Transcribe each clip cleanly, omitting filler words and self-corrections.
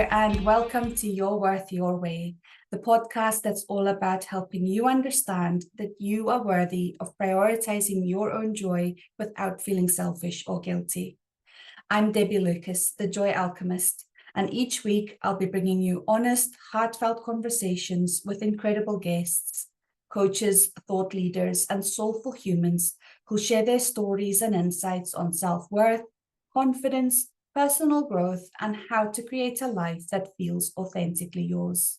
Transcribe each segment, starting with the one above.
there, and welcome to Your Worth Your Way, the podcast that's all about helping you understand that you are worthy of prioritizing your own joy without feeling selfish or guilty. I'm Debbie Lucas, the Joy Alchemist, and each week I'll be bringing you honest, heartfelt conversations with incredible guests, coaches, thought leaders, and soulful humans who share their stories and insights on self-worth, confidence, personal growth, and how to create a life that feels authentically yours.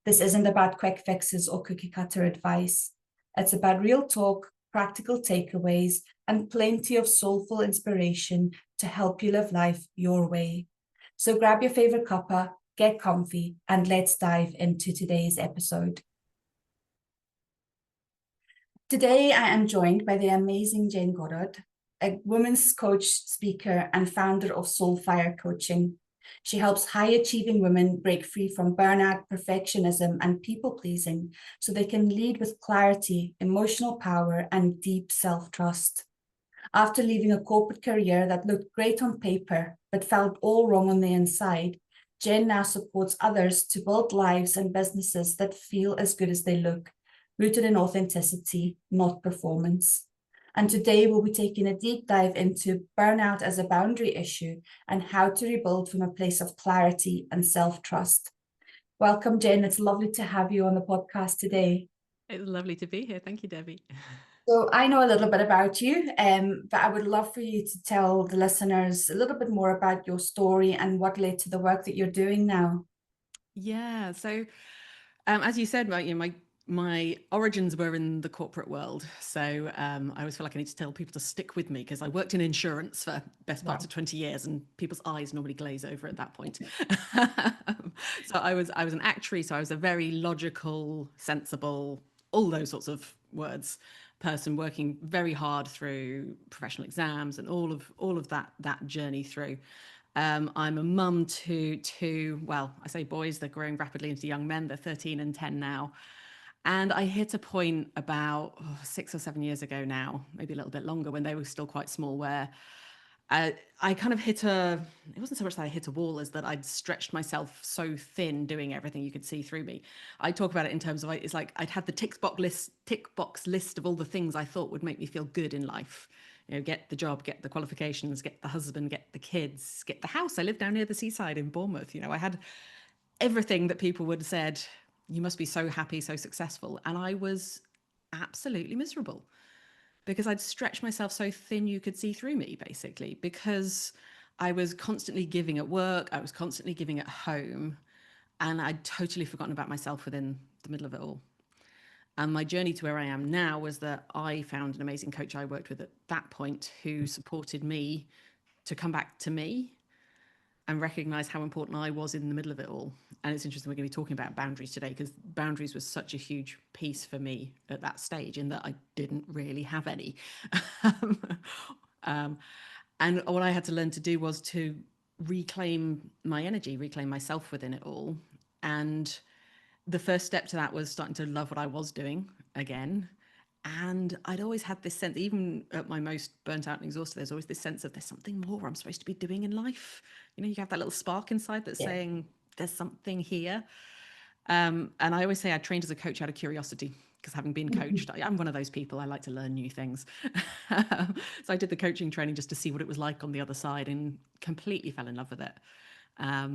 This isn't about quick fixes or cookie cutter advice. It's about real talk, practical takeaways, and plenty of soulful inspiration to help you live life your way. So grab your favorite cuppa, get comfy, and let's dive into today's episode. Today, I am joined by the amazing Jen Goddard, a women's coach, speaker, and founder of Soulfire Coaching. She helps high-achieving women break free from burnout, perfectionism, and people-pleasing so they can lead with clarity, emotional power, and deep self-trust. After leaving a corporate career that looked great on paper but felt all wrong on the inside, Jen now supports others to build lives and businesses that feel as good as they look, rooted in authenticity, not performance. And today we'll be taking a deep dive into burnout as a boundary issue and how to rebuild from a place of clarity and self-trust. Welcome, Jen. It's lovely to have you on the podcast today. It's lovely to be here. Thank you, Debbie. So I know a little bit about you, but I would love for you to tell the listeners a little bit more about your story and what led to the work that you're doing now. Yeah. So, as you said, my origins were in the corporate world. So I always feel like I need to tell people to stick with me because I worked in insurance for best part of 20 years, and people's eyes normally glaze over at that point. So I was an actuary, so I was a very logical, sensible, all those sorts of words person, working very hard through professional exams and all of that journey through. I'm a mum to two, well, I say boys, they're growing rapidly into young men. They're 13 and 10 now. And I hit a point about 6 or 7 years ago now, maybe a little bit longer, when they were still quite small, where I kind of it wasn't so much that I hit a wall as that I'd stretched myself so thin doing everything you could see through me. I talk about it in terms of, it's like I'd had the tick box list of all the things I thought would make me feel good in life. You know, get the job, get the qualifications, get the husband, get the kids, get the house. I live down near the seaside in Bournemouth. You know, I had everything that people would have said, you must be so happy, so successful. And I was absolutely miserable because I'd stretched myself so thin you could see through me, basically, because I was constantly giving at work, I was constantly giving at home, and I'd totally forgotten about myself within the middle of it all. And my journey to where I am now was that I found an amazing coach I worked with at that point who supported me to come back to me and recognize how important I was in the middle of it all. And it's interesting, we're going to be talking about boundaries today, because boundaries was such a huge piece for me at that stage, in that I didn't really have any. And what I had to learn to do was to reclaim my energy, reclaim myself within it all. And the first step to that was starting to love what I was doing again. And I'd always had this sense, even at my most burnt out and exhausted, there's always this sense of there's something more I'm supposed to be doing in life. You know, you have that little spark inside that's saying there's something here. And I always say I trained as a coach out of curiosity, because having been coached, I'm one of those people. I like to learn new things. So I did the coaching training just to see what it was like on the other side, and completely fell in love with it.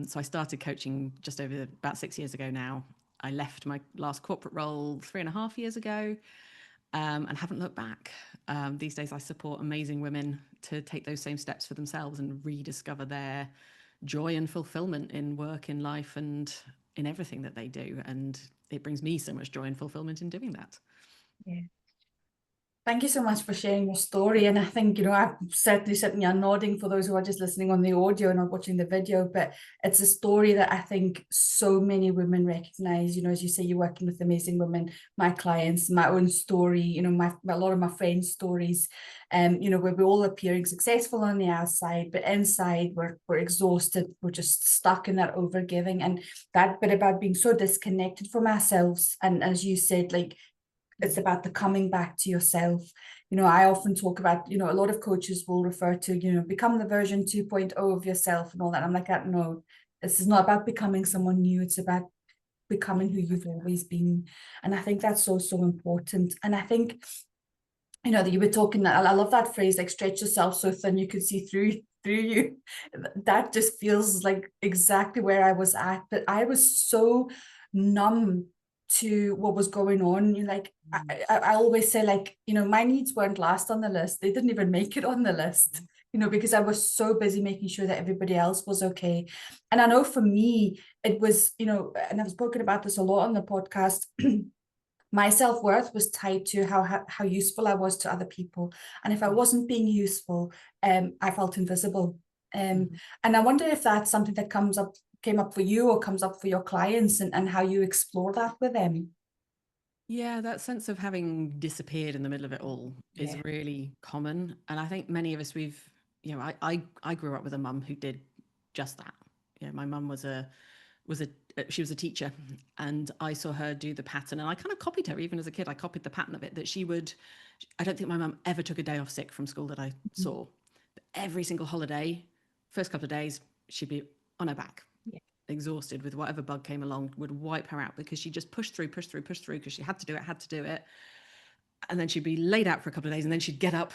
So I started coaching just over about 6 years ago now. I left my last corporate role 3.5 years ago. And haven't looked back. These days, I support amazing women to take those same steps for themselves and rediscover their joy and fulfillment in work, in life, and in everything that they do. And it brings me so much joy and fulfillment in doing that. Yeah. Thank you so much for sharing your story. And I think, I'm certainly sitting here nodding for those who are just listening on the audio and not watching the video, but it's a story that I think so many women recognize. As you say, you're working with amazing women, my clients, my own story, a lot of my friends' stories, where we're all appearing successful on the outside, but inside we're exhausted. We're just stuck in that overgiving, and that bit about being so disconnected from ourselves. And as you said, like, it's about the coming back to yourself. I often talk about, a lot of coaches will refer to, become the version 2.0 of yourself and all that. I'm like, no, This is not about becoming someone new. It's about becoming who you've always been. And I think that's so, so important. And I think, you know, that you were talking, I love that phrase, like stretch yourself so thin you could see through you. That just feels like exactly where I was at. But I was so numb to what was going on. You know, like I always say, like, you know, my needs weren't last on the list. They didn't even make it on the list, you know, because I was so busy making sure that everybody else was okay. And I know for me, it was, you know, and I've spoken about this a lot on the podcast. My self-worth was tied to how useful I was to other people. And if I wasn't being useful, I felt invisible. And I wonder if that's something that came up for you or comes up for your clients, and how you explore that with them. Yeah, that sense of having disappeared in the middle of it all is Yeah. really common. And I think many of us, I grew up with a mum who did just that. My mum she was a teacher, and I saw her do the pattern, and I kind of copied her. Even as a kid, I copied the pattern of it, that I don't think my mum ever took a day off sick from school that I saw. But every single holiday, first couple of days, she'd be on her back, Yeah. exhausted with whatever bug came along, would wipe her out, because she just pushed through because she had to do it. And then she'd be laid out for a couple of days, and then she'd get up,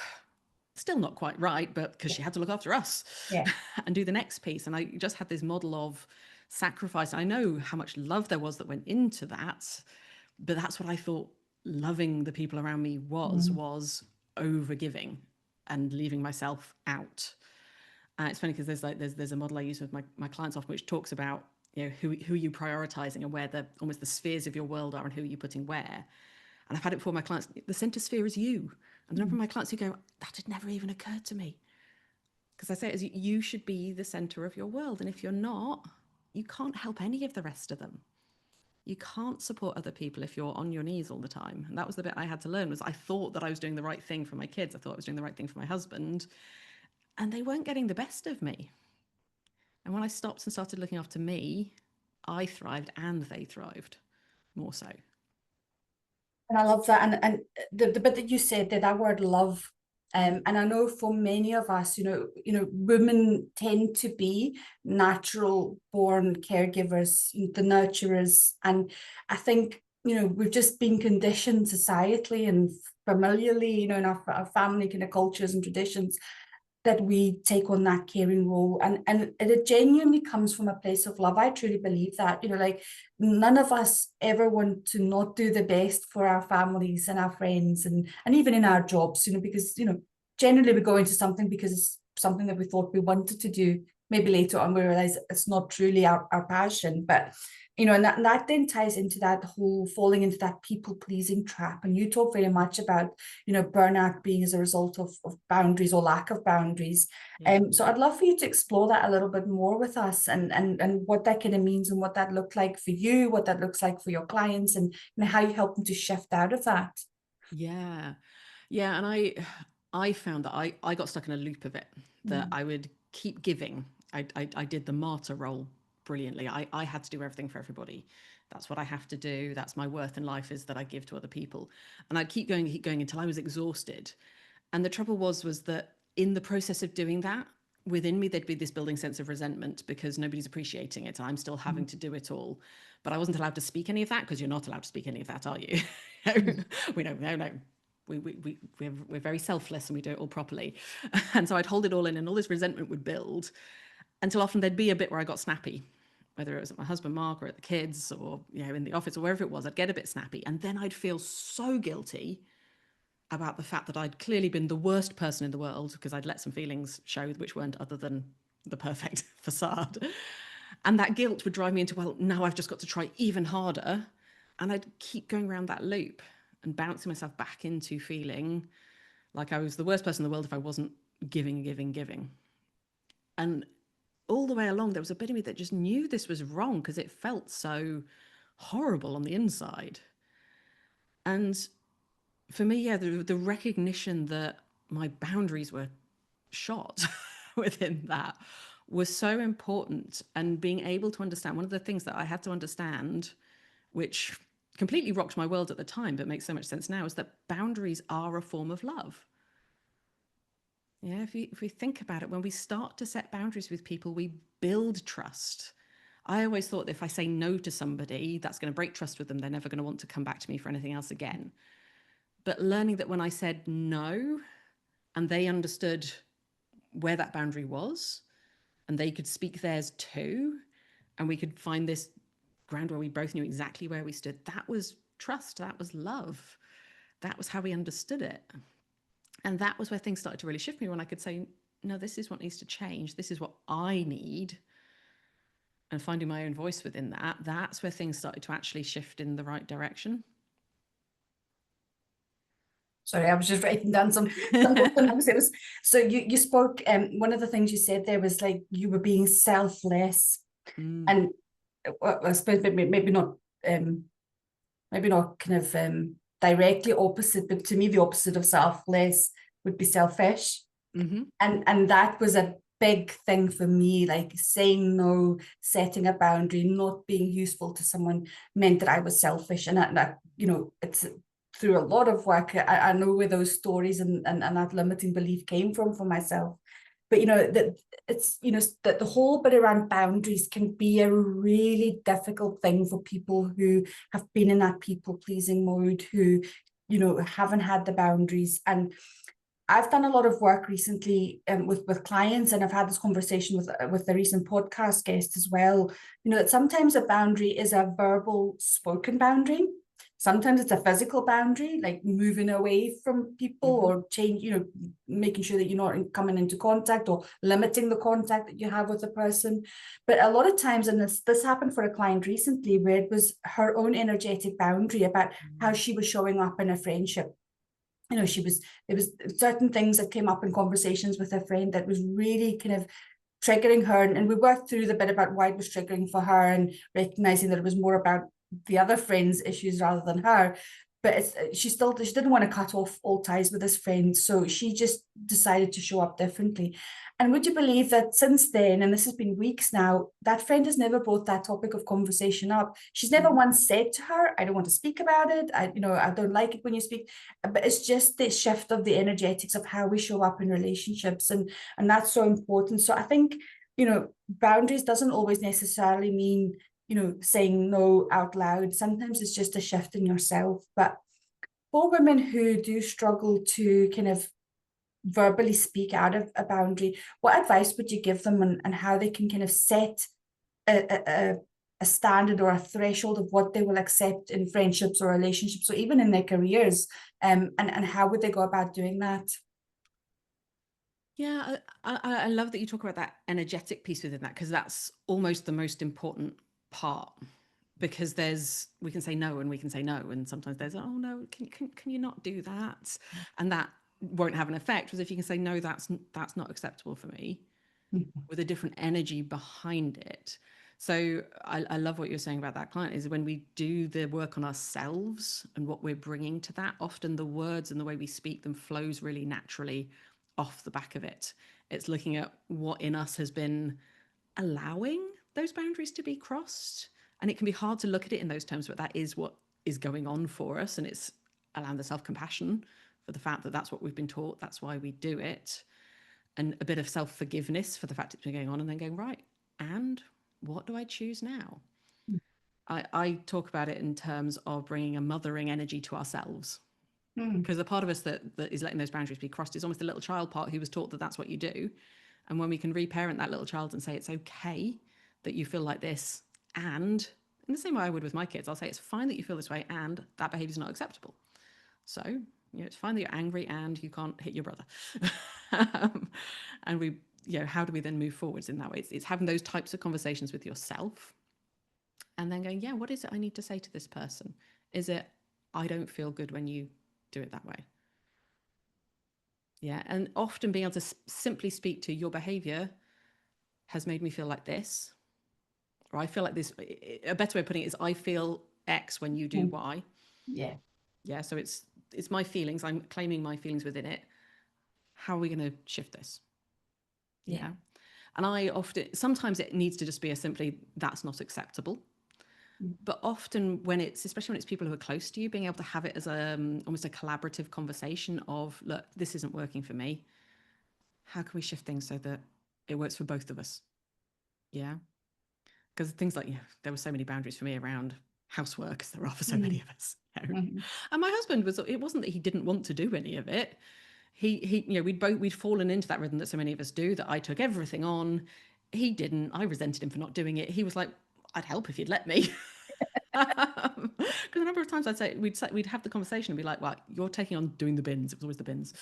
still not quite right, but because she had to look after us, Yeah. and do the next piece. And I just had this model of sacrifice. I know how much love there was that went into that, but that's what I thought loving the people around me was overgiving and leaving myself out. It's funny because there's a model I use with my clients often, which talks about, who are you prioritizing, and where almost the spheres of your world are, and who are you putting where. And I've had it before, my clients, the center sphere is you. And the number of my clients who go, that had never even occurred to me. Because I say it as, you should be the center of your world. And if you're not, you can't help any of the rest of them. You can't support other people if you're on your knees all the time. And that was the bit I had to learn, was I thought that I was doing the right thing for my kids. I thought I was doing the right thing for my husband, and they weren't getting the best of me. And when I stopped and started looking after me, I thrived and they thrived more so. And I love that. And the bit that you said there, that word love. And I know for many of us, women tend to be natural born caregivers, the nurturers. And I think, we've just been conditioned societally and familiarly, in our family kind of cultures and traditions, that we take on that caring role, and it genuinely comes from a place of love. I truly believe that, like, none of us ever want to not do the best for our families and our friends, and even in our jobs, because generally we go into something because it's something that we thought we wanted to do. Maybe later on we realize it's not truly our passion, but and that then ties into that whole falling into that people pleasing trap. And you talk very much about burnout being as a result of boundaries or lack of boundaries. Yeah. So I'd love for you to explore that a little bit more with us, and what that kind of means, and what that looked like for you, what that looks like for your clients, and how you help them to shift out of that. Yeah. Yeah. And I found that I got stuck in a loop of it, that I would keep giving. I did the martyr role brilliantly. I had to do everything for everybody. That's what I have to do. That's my worth in life, is that I give to other people. And I'd keep going until I was exhausted. And the trouble was that in the process of doing that, within me, there'd be this building sense of resentment, because nobody's appreciating it. I'm still having to do it all. But I wasn't allowed to speak any of that, because you're not allowed to speak any of that, are you? We know, no. We're very selfless, and we do it all properly. And so I'd hold it all in, and all this resentment would build, until often there'd be a bit where I got snappy, whether it was at my husband Mark, or at the kids, or in the office, or wherever it was. I'd get a bit snappy, and then I'd feel so guilty about the fact that I'd clearly been the worst person in the world, because I'd let some feelings show which weren't other than the perfect facade. And that guilt would drive me into, well, now I've just got to try even harder. And I'd keep going around that loop and bouncing myself back into feeling like I was the worst person in the world if I wasn't giving. And all the way along, there was a bit of me that just knew this was wrong, because it felt so horrible on the inside. And for me, the recognition that my boundaries were shot within that was so important. And being able to understand, one of the things that I had to understand, which completely rocked my world at the time, but makes so much sense now, is that boundaries are a form of love. If we think about it, when we start to set boundaries with people, we build trust. I always thought that if I say no to somebody, that's going to break trust with them. They're never going to want to come back to me for anything else again. But learning that when I said no and they understood where that boundary was and they could speak theirs too, and we could find this ground where we both knew exactly where we stood, that was trust, that was love, that was how we understood it. And that was where things started to really shift me, when I could say, no, this is what needs to change, this is what I need, and finding my own voice within that. That's where things started to actually shift in the right direction. Sorry, I was just writing down some notes. It was, so you spoke, one of the things you said there was like you were being selfless, and I suppose maybe not kind of directly opposite, but to me the opposite of selfless would be selfish. And that was a big thing for me, like saying no, setting a boundary, not being useful to someone meant that I was selfish. And that you know, it's through a lot of work, I know where those stories and that limiting belief came from for myself. But you know, that it's, you know, that the whole bit around boundaries can be a really difficult thing for people who have been in that people pleasing mode, who, you know, haven't had the boundaries. And I've done a lot of work recently with clients, and I've had this conversation with the recent podcast guest as well. You know, that sometimes a boundary is a verbal spoken boundary. Sometimes it's a physical boundary, like moving away from people or change, you know, making sure that you're not coming into contact or limiting the contact that you have with a person. But a lot of times, and this happened for a client recently, where it was her own energetic boundary about how she was showing up in a friendship. You know, there was certain things that came up in conversations with a friend that was really kind of triggering her. And we worked through the bit about why it was triggering for her and recognizing that it was more about the other friend's issues rather than her. But she didn't want to cut off all ties with this friend. So she just decided to show up differently. And would you believe that since then, and this has been weeks now, that friend has never brought that topic of conversation up. She's never once said to her, I don't want to speak about it. I don't like it when you speak. But it's just the shift of the energetics of how we show up in relationships. And that's so important. So I think, you know, boundaries doesn't always necessarily mean, you know, saying no out loud. Sometimes it's just a shift in yourself. But for women who do struggle to kind of verbally speak out of a boundary, what advice would you give them, and how they can kind of set a standard or a threshold of what they will accept in friendships or relationships or even in their careers, and how would they go about doing that? Yeah, I love that you talk about that energetic piece within that, because that's almost the most important part. Because we can say no and we can say no, and sometimes there's, oh no, can you not do that, and that won't have an effect. Whereas if you can say no, that's not acceptable for me, with a different energy behind it. So I love what you're saying about that client, is when we do the work on ourselves and what we're bringing to that, often the words and the way we speak them flows really naturally off the back of it. It's looking at what in us has been allowing those boundaries to be crossed. And it can be hard to look at it in those terms, but that is what is going on for us. And it's allowing the self-compassion for the fact that that's what we've been taught, that's why we do it, and a bit of self-forgiveness for the fact it's been going on, and then going, right, and what do I choose now? I talk about it in terms of bringing a mothering energy to ourselves, because the part of us that is letting those boundaries be crossed is almost the little child part who was taught that that's what you do. And when we can reparent that little child and say, it's okay that you feel like this, and in the same way I would with my kids, I'll say, it's fine that you feel this way, and that behavior is not acceptable. So, you know, it's fine that you're angry and you can't hit your brother. And we, you know, how do we then move forwards in that way? It's having those types of conversations with yourself, and then going, yeah, what is it I need to say to this person? Is it, I don't feel good when you do it that way? Yeah. And often being able to simply speak to, your behavior has made me feel like this, or I feel like this. A better way of putting it is, I feel X when you do Y. Yeah. Yeah. So it's my feelings. I'm claiming my feelings within it. How are we going to shift this? Yeah. And sometimes it needs to just be a simply, that's not acceptable. But often especially when it's people who are close to you, being able to have it as almost a collaborative conversation of, look, this isn't working for me. How can we shift things so that it works for both of us? Yeah. because things like, there were so many boundaries for me around housework, as there are for so many of us. And my husband it wasn't that he didn't want to do any of it. He we'd fallen into that rhythm that so many of us do, that I took everything on. He didn't. I resented him for not doing it. He was like, I'd help if you'd let me. Because a number of times we'd have the conversation and be like, well, you're taking on doing the bins. It was always the bins.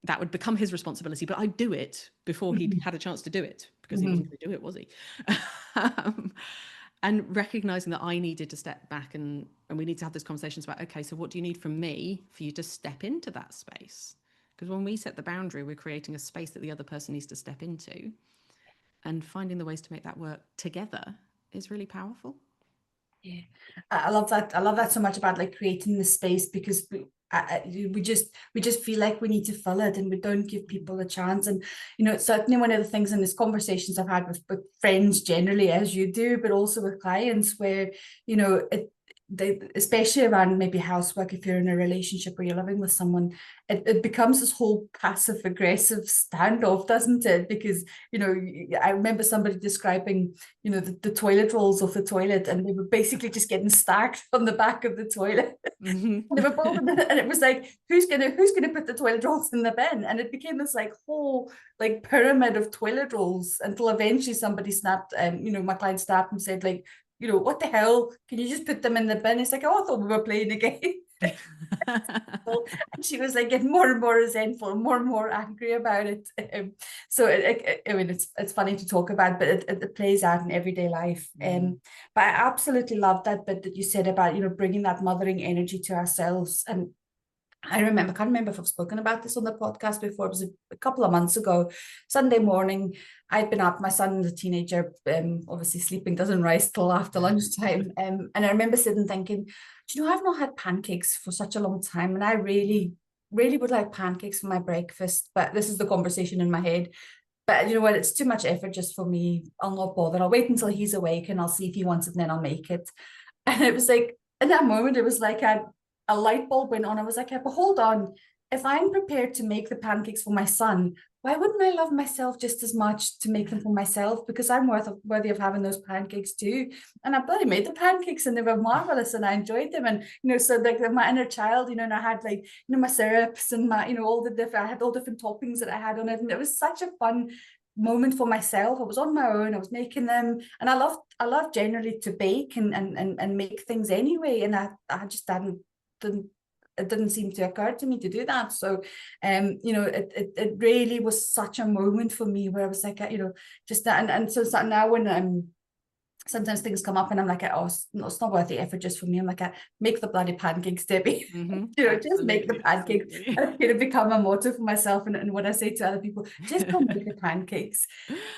That would become his responsibility, but I'd do it before he'd had a chance to do it, because he wasn't going to do it, was he? And recognizing that I needed to step back and we need to have those conversations about, okay, so what do you need from me for you to step into that space? Because when we set the boundary, we're creating a space that the other person needs to step into, and finding the ways to make that work together is really powerful. Yeah, I love that. I love that so much about like creating the space, because we just feel like we need to fill it, and we don't give people a chance. And certainly one of the things in these conversations I've had with friends generally, as you do, but also with clients, where especially around maybe housework, if you're in a relationship or you're living with someone, it becomes this whole passive aggressive standoff, doesn't it? Because I remember somebody describing the toilet rolls of the toilet, and they were basically just getting stacked on the back of the toilet. And they were both and it was like, who's gonna put the toilet rolls in the bin? And it became this like whole like pyramid of toilet rolls, until eventually somebody snapped, my client snapped and said, like, what the hell? Can you just put them in the bin? It's like, oh, I thought we were playing a game. And she was like getting more and more resentful, more and more angry about it. So I mean, it's funny to talk about, but it plays out in everyday life. But I absolutely love that bit that you said about bringing that mothering energy to ourselves. And I can't remember if I've spoken about this on the podcast before. It was a couple of months ago, Sunday morning. I'd been up, my son was a teenager, obviously sleeping doesn't rise till after lunchtime. And I remember sitting thinking, I've not had pancakes for such a long time, and I really, really would like pancakes for my breakfast. But this is the conversation in my head. But you know what? It's too much effort just for me. I'll not bother. I'll wait until he's awake and I'll see if he wants it, and then I'll make it. And it was like, in that moment, it was like a light bulb went on. I was like, but hold on. If I'm prepared to make the pancakes for my son, why wouldn't I love myself just as much to make them for myself? Because I'm worthy of having those pancakes too. And I bloody made the pancakes, and they were marvelous, and I enjoyed them. And so like my inner child, and I had like my syrups and my I had all different toppings that I had on it, and it was such a fun moment for myself. I was on my own, I was making them, and I love generally to bake and make things anyway, and I just it didn't seem to occur to me to do that. So it really was such a moment for me where I was like, just that. And so now when sometimes things come up and I'm like, oh, it's not worth the effort just for me. I'm like, make the bloody pancakes, Debbie. Just make the pancakes. I'm going to become a motto for myself, and what I say to other people, just go make the pancakes.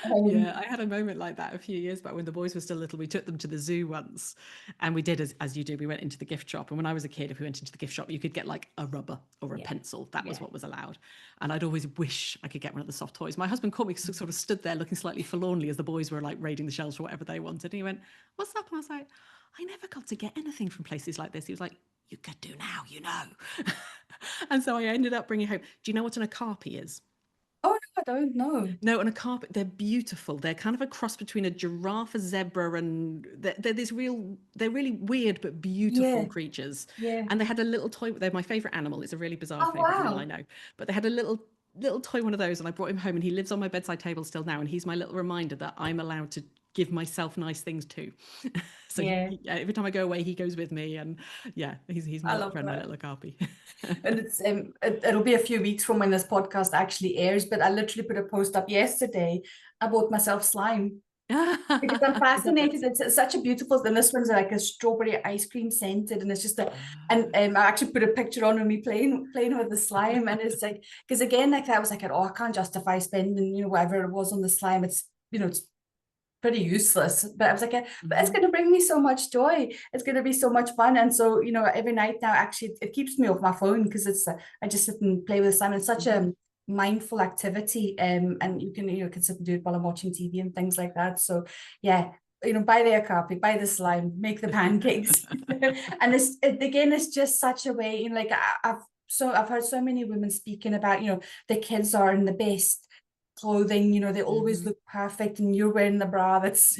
Yeah, I had a moment like that a few years back when the boys were still little. We took them to the zoo once, and we did as you do. We went into the gift shop, and when I was a kid, if we went into the gift shop, you could get like a rubber or a pencil. That was what was allowed. And I'd always wish I could get one of the soft toys. My husband caught me sort of stood there looking slightly forlornly as the boys were like raiding the shelves for whatever they wanted. And he went, "What's up?" And I was like, "I never got to get anything from places like this." He was like, "You could do now, And so I ended up bringing home. Do you know what an okapi is? Oh, no, I don't know. No, an okapi, they're beautiful. They're kind of a cross between a giraffe, a zebra, and they're really weird but beautiful creatures. Yeah. And they had a little toy. They're my favorite animal. It's a really bizarre favorite animal, I know. But they had a little toy one of those, and I brought him home, and he lives on my bedside table still now, and he's my little reminder that I'm allowed to give myself nice things too. So every time I go away, he goes with me, and he's my little friend, my little okapi. And it's it'll be a few weeks from when this podcast actually airs, but I literally put a post up yesterday. I bought myself slime because I'm fascinated. It's such a beautiful thing. This one's like a strawberry ice cream scented, and it's just and I actually put a picture on of me playing with the slime, and it's like, because again, like I was like, oh, I can't justify spending whatever it was on the slime. It's it's pretty useless, but I was like, but it's going to bring me so much joy. It's going to be so much fun. And so every night now, actually, it keeps me off my phone, because it's I just sit and play with the slime. It's such a mindful activity, and you can sit and do it while I'm watching TV and things like that. So buy the okapi, buy the slime, make the pancakes. And it's just such a way, like I've heard so many women speaking about the kids are in the best clothing, they always look perfect, and you're wearing the bra that's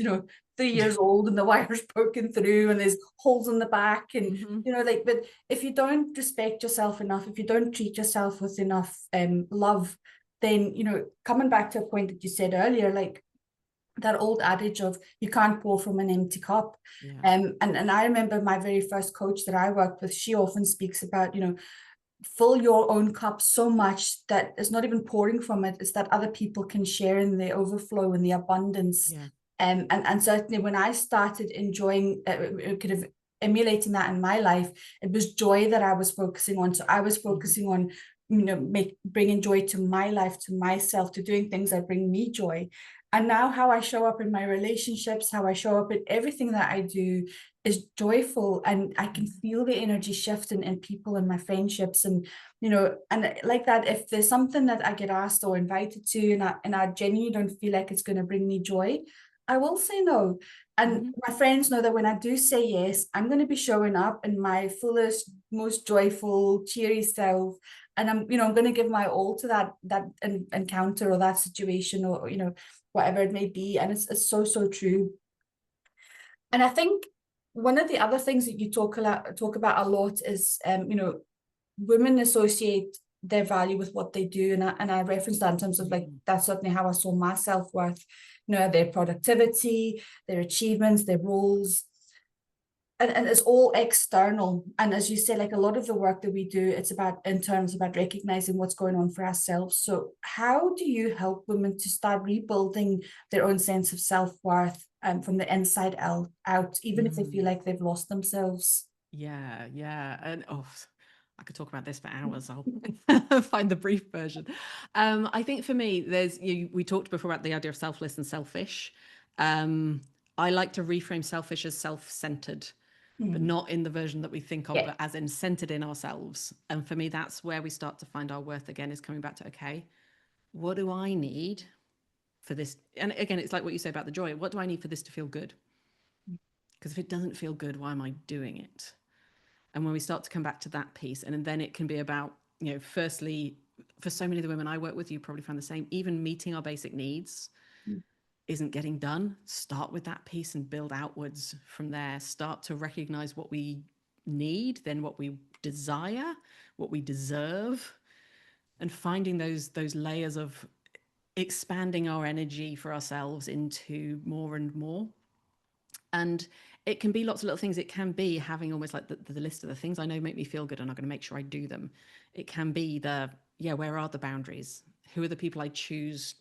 3 years old and the wire's broken through and there's holes in the back and Mhm. you know, like, but if you don't respect yourself enough, if you don't treat yourself with enough love, then, you know, coming back to a point that you said earlier, like that old adage of you can't pour from an empty cup. Yeah. And I remember my very first coach that I worked with, she often speaks about, you know, fill your own cup so much that it's not even pouring from it, it's that other people can share in the overflow and the abundance. Yeah. And certainly when I started enjoying kind of emulating that in my life, it was joy that I was focusing on. So I was focusing on, you know, bringing joy to my life, to myself, to doing things that bring me joy. And now how I show up in my relationships, how I show up in everything that I do is joyful, and I can feel the energy shifting in people and my friendships. And you know, and like that, if there's something that I get asked or invited to and I genuinely don't feel like it's going to bring me joy, I will say no. And Mhm. my friends know that when I do say yes, I'm going to be showing up in my fullest, most joyful, cheery self. And I'm, you know, I'm going to give my all to that encounter or that situation, or, you know, whatever it may be. And it's so, so true. And I think one of the other things that you talk about a lot is, you know, women associate their value with what they do, and I reference that in terms of like that's certainly how I saw my self-worth, you know, their productivity, their achievements, their roles, and it's all external. And as you say, like a lot of the work that we do, it's about internal, it's about recognizing what's going on for ourselves. So how do you help women to start rebuilding their own sense of self-worth from the inside out, even if they feel Mm. like they've lost themselves? Yeah, yeah. And I could talk about this for hours. I'll find the brief version. I think for me, we talked before about the idea of selfless and selfish. I like to reframe selfish as self-centered, but Mm. not in the version that we think of, Yeah. but as in centered in ourselves. And for me, that's where we start to find our worth again, is coming back to, okay, what do I need for this? And again, it's like what you say about the joy. What do I need for this to feel good? Because if it doesn't feel good, why am I doing it? And when we start to come back to that piece, and then it can be about, you know, firstly, for so many of the women I work with, you probably find the same, even meeting our basic needs Mm. isn't getting done. Start with that piece and build outwards from there. Start to recognize what we need, then what we desire, what we deserve, and finding those layers of expanding our energy for ourselves into more and more. And it can be lots of little things. It can be having almost like the list of the things I know make me feel good and I'm going to make sure I do them. It can be where are the boundaries? Who are the people I choose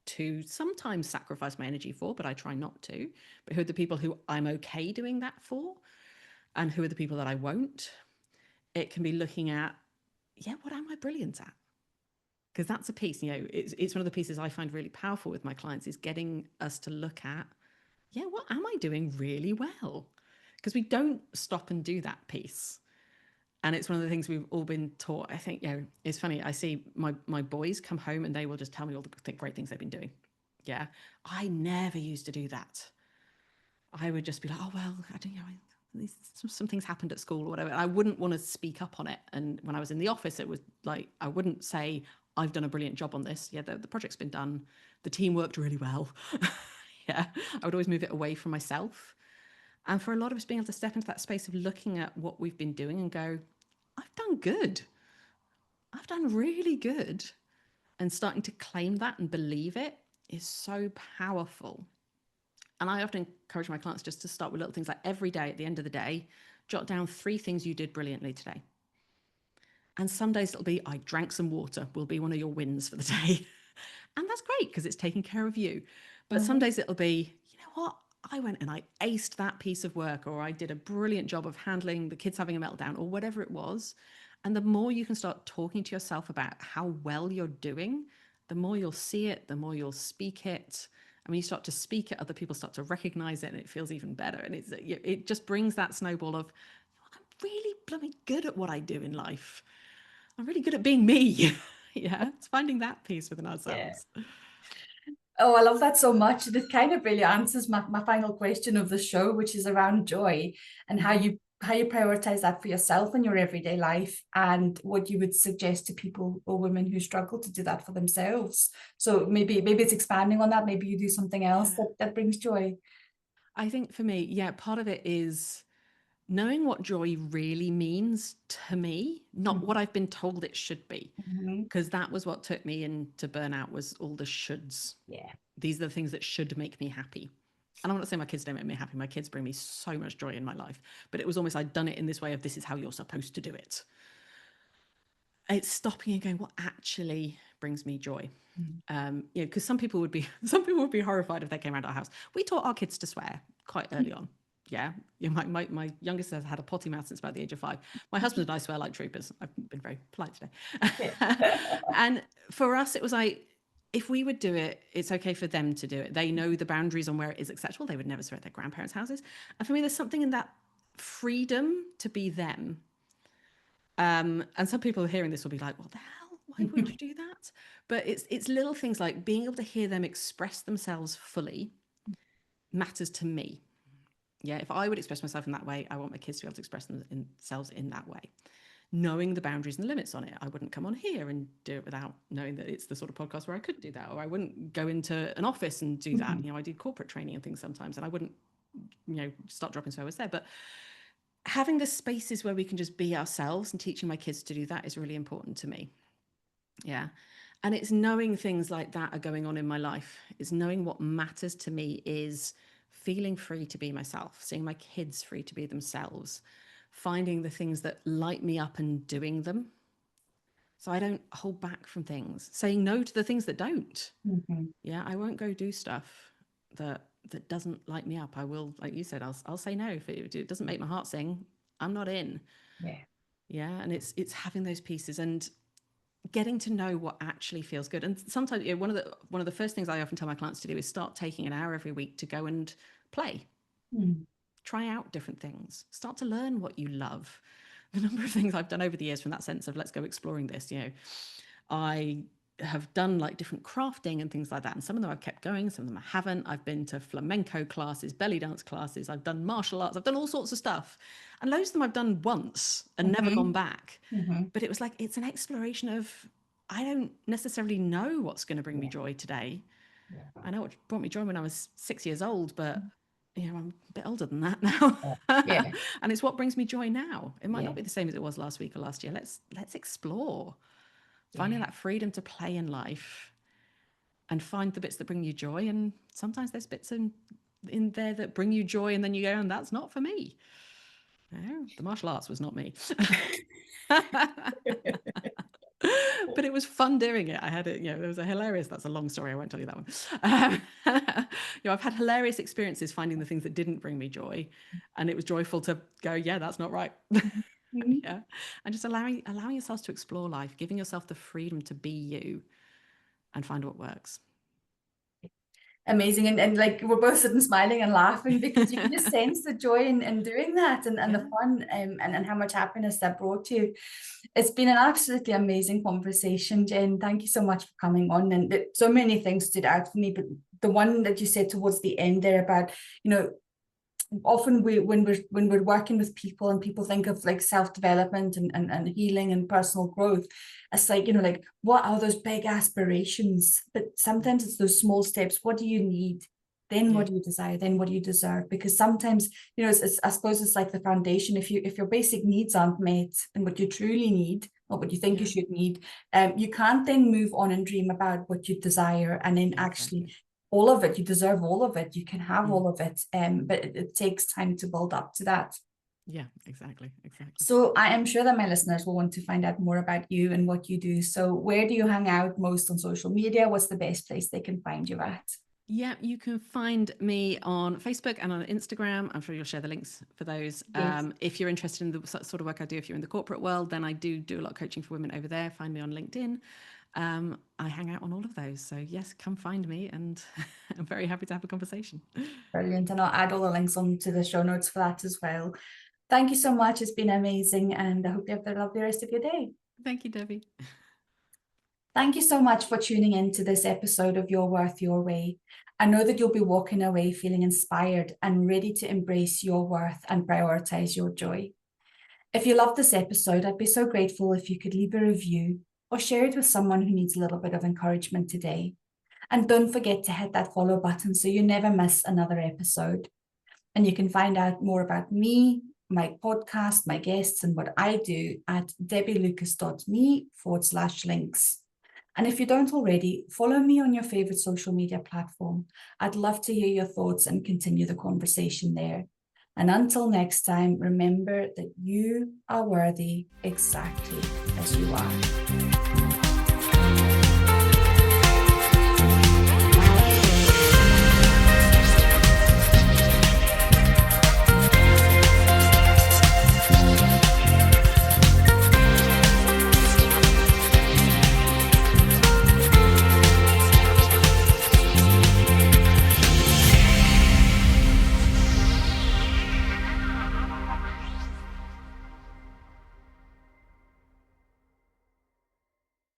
to sometimes sacrifice my energy for, but I try not to? But who are the people who I'm okay doing that for? And who are the people that I won't? It can be looking at, what am I brilliant at? Because that's a piece, it's one of the pieces I find really powerful with my clients, is getting us to look at, what am I doing really well? Because we don't stop and do that piece. And it's one of the things we've all been taught. I think, it's funny. I see my boys come home and they will just tell me all the great things they've been doing. Yeah. I never used to do that. I would just be like, oh, well, I don't know. Some things happened at school or whatever. I wouldn't want to speak up on it. And when I was in the office, it was like, I wouldn't say, I've done a brilliant job on this. Yeah, the project's been done. The team worked really well. Yeah, I would always move it away from myself. And for a lot of us, being able to step into that space of looking at what we've been doing and go, I've done good. I've done really good. And starting to claim that and believe it is so powerful. And I often encourage my clients just to start with little things like every day at the end of the day, jot down 3 things you did brilliantly today. And some days it'll be, I drank some water, will be one of your wins for the day. And that's great because it's taking care of you. But some days it'll be, you know what? I went and I aced that piece of work, or I did a brilliant job of handling the kids having a meltdown, or whatever it was. And the more you can start talking to yourself about how well you're doing, the more you'll see it, the more you'll speak it. And when you start to speak it, other people start to recognize it, and it feels even better. And it just brings that snowball of, I'm really blooming good at what I do in life. I'm really good at being me. Yeah, it's finding that peace within Yeah. ourselves. Oh, I love that so much. It kind of really answers my final question of the show, which is around joy and how you prioritize that for yourself in your everyday life, and what you would suggest to people or women who struggle to do that for themselves. So maybe it's expanding on that. Maybe you do something else Yeah. that brings joy. I think for me, yeah, part of it is knowing what joy really means to me, not what I've been told it should be. Mm-hmm. Because that was what took me into burnout, was all the shoulds. Yeah. These are the things that should make me happy. And I'm not saying my kids don't make me happy. My kids bring me so much joy in my life. But it was almost, I'd done it in this way of, this is how you're supposed to do it. It's stopping and going, what actually brings me joy? Because some people would be horrified if they came around our house. We taught our kids to swear quite early on. Yeah, my youngest has had a potty mouth since about the age of 5. My husband and I swear like troopers. I've been very polite today. And for us, it was like, if we would do it, it's okay for them to do it. They know the boundaries on where it is acceptable. They would never swear at their grandparents' houses. And for me, there's something in that freedom to be them. And some people hearing this will be like, what the hell? Why would you do that? But it's little things like being able to hear them express themselves fully matters to me. Yeah, if I would express myself in that way, I want my kids to be able to express themselves in that way. Knowing the boundaries and the limits on it. I wouldn't come on here and do it without knowing that it's the sort of podcast where I could do that, or I wouldn't go into an office and do that. I do corporate training and things sometimes, and I wouldn't, start dropping swear words there. But having the spaces where we can just be ourselves and teaching my kids to do that is really important to me. Yeah. And it's knowing things like that are going on in my life. It's knowing what matters to me is feeling free to be myself, seeing my kids free to be themselves, finding the things that light me up and doing them. So I don't hold back from things, saying no to the things that don't. Yeah, I won't go do stuff that doesn't light me up. I will, like you said, I'll say no. If it doesn't make my heart sing, I'm not in. Yeah. And it's having those pieces and getting to know what actually feels good. And sometimes one of the first things I often tell my clients to do is start taking an hour every week to go and play. Try out different things. Start to learn what you love. The number of things I've done over the years from that sense of let's go exploring this, I have done like different crafting and things like that. And some of them I've kept going, some of them I haven't. I've been to flamenco classes, belly dance classes. I've done martial arts. I've done all sorts of stuff. And loads of them I've done once and never gone back. But it was like, it's an exploration of, I don't necessarily know what's going to bring me joy today. I know what brought me joy when I was 6 years old, but I'm a bit older than that now. And it's what brings me joy now. It might not be the same as it was last week or last year. Let's explore. Finding that freedom to play in life and find the bits that bring you joy. And sometimes there's bits in there that bring you joy and then you go, and that's not for me. No, the martial arts was not me. But it was fun doing it. I had it, it was that's a long story. I won't tell you that one. I've had hilarious experiences finding the things that didn't bring me joy. And it was joyful to go, yeah, that's not right. Yeah. And just allowing yourselves to explore life, giving yourself the freedom to be you and find what works. Amazing. And like we're both sitting smiling and laughing because you can just sense the joy in doing that and the fun and how much happiness that brought you. It's been an absolutely amazing conversation, Jen. Thank you so much for coming on. And so many things stood out for me, but the one that you said towards the end there about, often when we're working with people and people think of like self-development and healing and personal growth, it's like, like what are those big aspirations? But sometimes it's those small steps. What do you need? Then what do you desire? Then what do you deserve? Because sometimes, I suppose it's like the foundation. If your basic needs aren't met and what you truly need, or what you think you should need, you can't then move on and dream about what you desire and then actually all of it. You deserve all of it. You can have all of it. But it takes time to build up to that. Yeah, exactly. So I am sure that my listeners will want to find out more about you and what you do. So where do you hang out most on social media? What's the best place they can find you at? Yeah, you can find me on Facebook and on Instagram. I'm sure you'll share the links for those. Yes. If you're interested in the sort of work I do, if you're in the corporate world, then I do a lot of coaching for women over there. Find me on LinkedIn. I hang out on all of those. So yes, come find me and I'm very happy to have a conversation. Brilliant. And I'll add all the links onto the show notes for that as well. Thank you so much. It's been amazing. And I hope you have a lovely rest of your day. Thank you, Debbie. Thank you so much for tuning in to this episode of Your Worth, Your Way. I know that you'll be walking away feeling inspired and ready to embrace your worth and prioritize your joy. If you loved this episode, I'd be so grateful if you could leave a review or share it with someone who needs a little bit of encouragement today. And don't forget to hit that follow button so you never miss another episode. And you can find out more about me, my podcast, my guests, and what I do at debbielucas.me/links. And if you don't already, follow me on your favorite social media platform. I'd love to hear your thoughts and continue the conversation there. And until next time, remember that you are worthy exactly as you are.